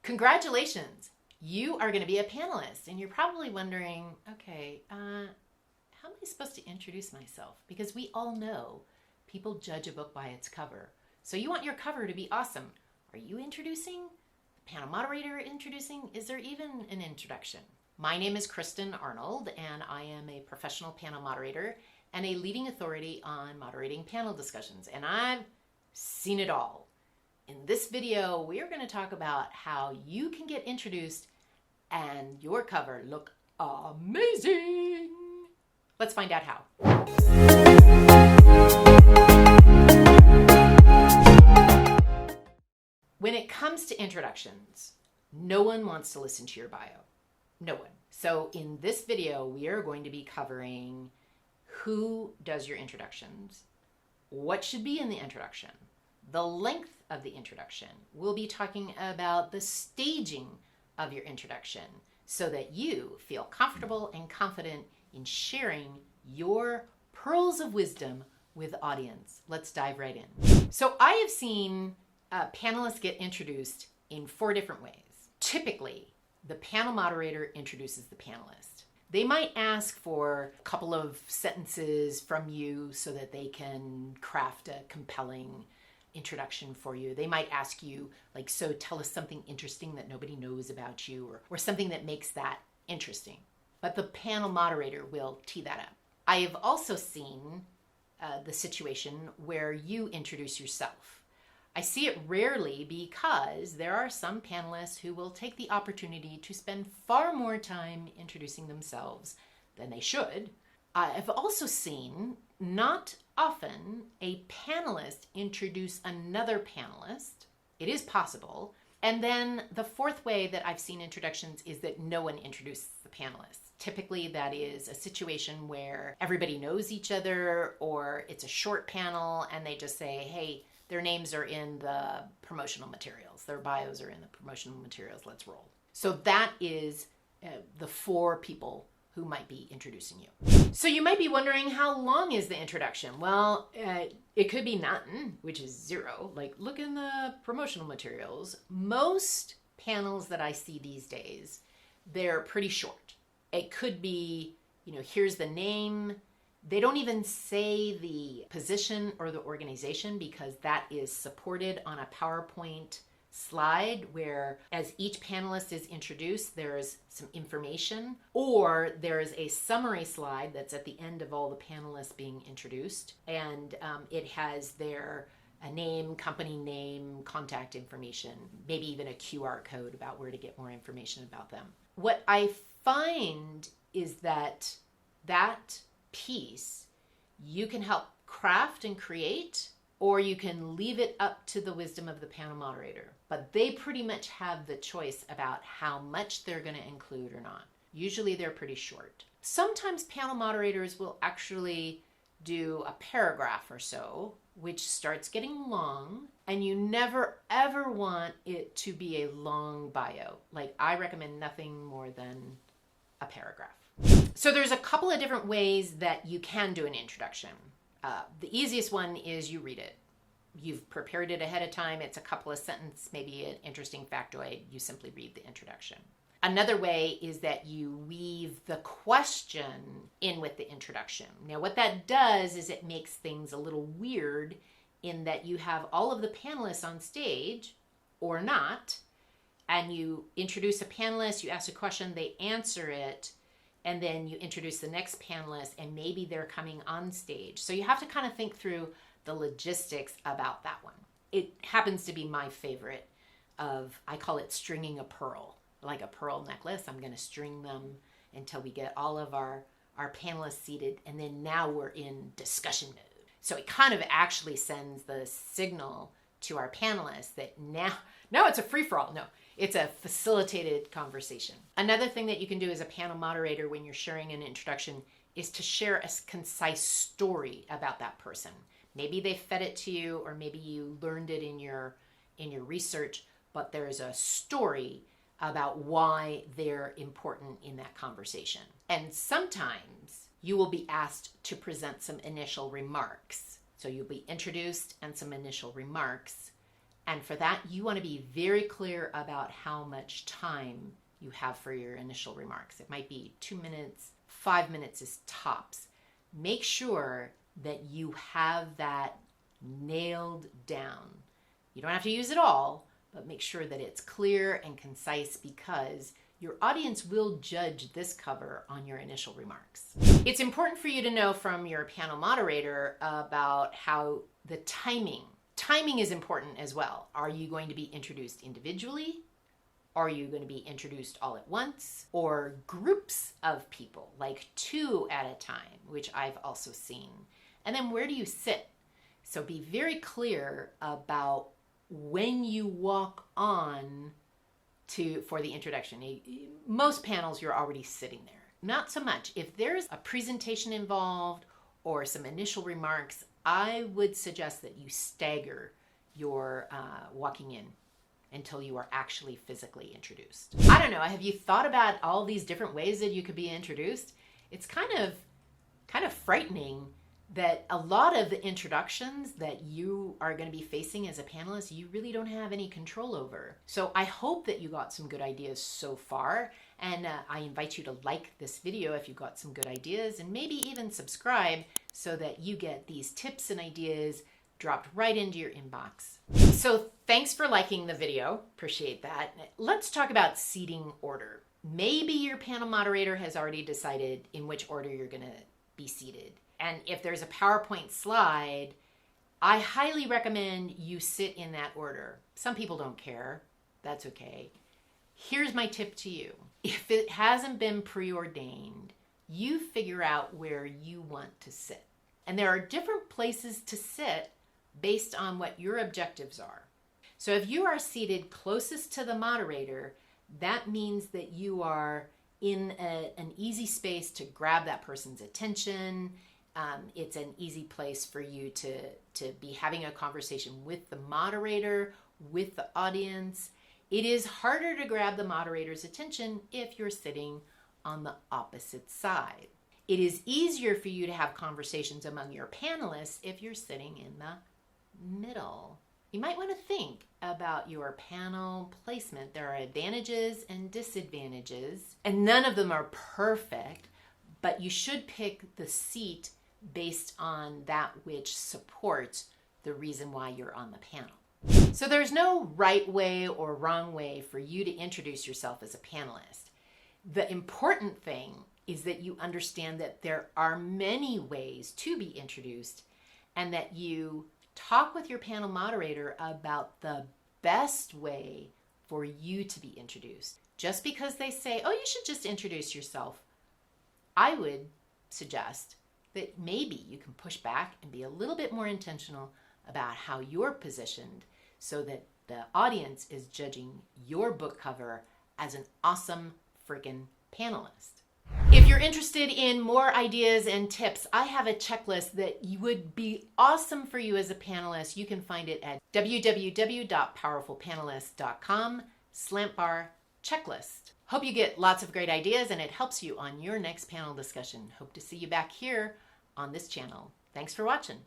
Congratulations! You are going to be a panelist, and you're probably wondering, okay, how am I supposed to introduce myself? Because we all know people judge a book by its cover. So you want your cover to be awesome. Are you introducing? The panel moderator introducing? Is there even an introduction? My name is Kristen Arnold, and I am a professional panel moderator and a leading authority on moderating panel discussions, and I've seen it all. In this video, we are going to talk about how you can get introduced and your cover look amazing. Let's find out how. When it comes to introductions, no one wants to listen to your bio. No one. So in this video, we are going to be covering who does your introductions, what should be in the introduction, the length of the introduction. We'll be talking about the staging of your introduction so that you feel comfortable and confident in sharing your pearls of wisdom with the audience. Let's dive right in. So I have seen panelists get introduced in 4 different ways. Typically, the panel moderator introduces the panelist. They might ask for a couple of sentences from you so that they can craft a compelling introduction for you. They might ask you, like, so tell us something interesting that nobody knows about you, or something that makes that interesting. But the panel moderator will tee that up. I have also seen the situation where you introduce yourself. I see it rarely because there are some panelists who will take the opportunity to spend far more time introducing themselves than they should. I've also seen, not often, a panelist introduce another panelist. It is possible. And then the 4th way that I've seen introductions is that no one introduces the panelists. Typically, that is a situation where everybody knows each other, or it's a short panel and they just say, hey, their names are in the promotional materials. Their bios are in the promotional materials. Let's roll. So that is the 4 people who might be introducing you. So you might be wondering, how long is the introduction? Well, it could be none, which is 0. Like, look in the promotional materials. Most panels that I see these days, they're pretty short. It could be, here's the name. They don't even say the position or the organization because that is supported on a PowerPoint slide where, as each panelist is introduced, there is some information, or there is a summary slide that's at the end of all the panelists being introduced, and it has their name, company name, contact information, maybe even a QR code about where to get more information about them. What I find is that piece you can help craft and create, or you can leave it up to the wisdom of the panel moderator. But they pretty much have the choice about how much they're going to include or not. Usually they're pretty short. Sometimes panel moderators will actually do a paragraph or so, which starts getting long, and you never ever want it to be a long bio. Like, I recommend nothing more than a paragraph. So there's a couple of different ways that you can do an introduction. The easiest one is you read it. You've prepared it ahead of time. It's a couple of sentences, maybe an interesting factoid. You simply read the introduction. Another way is that you weave the question in with the introduction. Now, what that does is it makes things a little weird in that you have all of the panelists on stage, or not, and you introduce a panelist, you ask a question, they answer it, and then you introduce the next panelist, and maybe they're coming on stage. So you have to kind of think through the logistics about that one. It happens to be my favorite I call it stringing a pearl, like a pearl necklace. I'm going to string them until we get all of our panelists seated, and then now we're in discussion mode. So it kind of actually sends the signal to our panelists that now it's a free-for-all. No, it's a facilitated conversation. Another thing that you can do as a panel moderator when you're sharing an introduction is to share a concise story about that person. Maybe they fed it to you, or maybe you learned it in your research, but there's a story about why they're important in that conversation. And sometimes you will be asked to present some initial remarks. So you'll be introduced and some initial remarks, And for that, you want to be very clear about how much time you have for your initial remarks. It might be 2 minutes, 5 minutes is tops. Make sure that you have that nailed down. You don't have to use it all, but make sure that it's clear and concise because your audience will judge this cover on your initial remarks. It's important for you to know from your panel moderator about how the timing is important as well. Are you going to be introduced individually? Are you going to be introduced all at once? Or groups of people, like 2 at a time, which I've also seen. And then where do you sit? So be very clear about when you walk on for the introduction. Most panels, you're already sitting there. Not so much. If there's a presentation involved or some initial remarks, I would suggest that you stagger your walking in until you are actually physically introduced. I don't know, have you thought about all these different ways that you could be introduced? It's kind of frightening that a lot of the introductions that you are going to be facing as a panelist, you really don't have any control over. So I hope that you got some good ideas so far, and I invite you to like this video if you got some good ideas, and maybe even subscribe so that you get these tips and ideas dropped right into your inbox. So thanks for liking the video. Appreciate that. Let's talk about seating order. Maybe your panel moderator has already decided in which order you're going to be seated. And if there's a PowerPoint slide, I highly recommend you sit in that order. Some people don't care. That's okay. Here's my tip to you. If it hasn't been preordained, you figure out where you want to sit. And there are different places to sit based on what your objectives are. So if you are seated closest to the moderator, that means that you are in an easy space to grab that person's attention. It's an easy place for you to be having a conversation with the moderator, with the audience. It is harder to grab the moderator's attention if you're sitting on the opposite side. It is easier for you to have conversations among your panelists if you're sitting in the middle. You might want to think about your panel placement. There are advantages and disadvantages, and none of them are perfect, but you should pick the seat based on that which supports the reason why you're on the panel. So there's no right way or wrong way for you to introduce yourself as a panelist. The important thing is that you understand that there are many ways to be introduced and that you talk with your panel moderator about the best way for you to be introduced. Just because they say, oh, you should just introduce yourself, I would suggest that maybe you can push back and be a little bit more intentional about how you're positioned so that the audience is judging your book cover as an awesome freaking panelist. If you're interested in more ideas and tips, I have a checklist that would be awesome for you as a panelist. You can find it at www.powerfulpanelist.com/checklist. Hope you get lots of great ideas and it helps you on your next panel discussion. Hope to see you back here on this channel. Thanks for watching.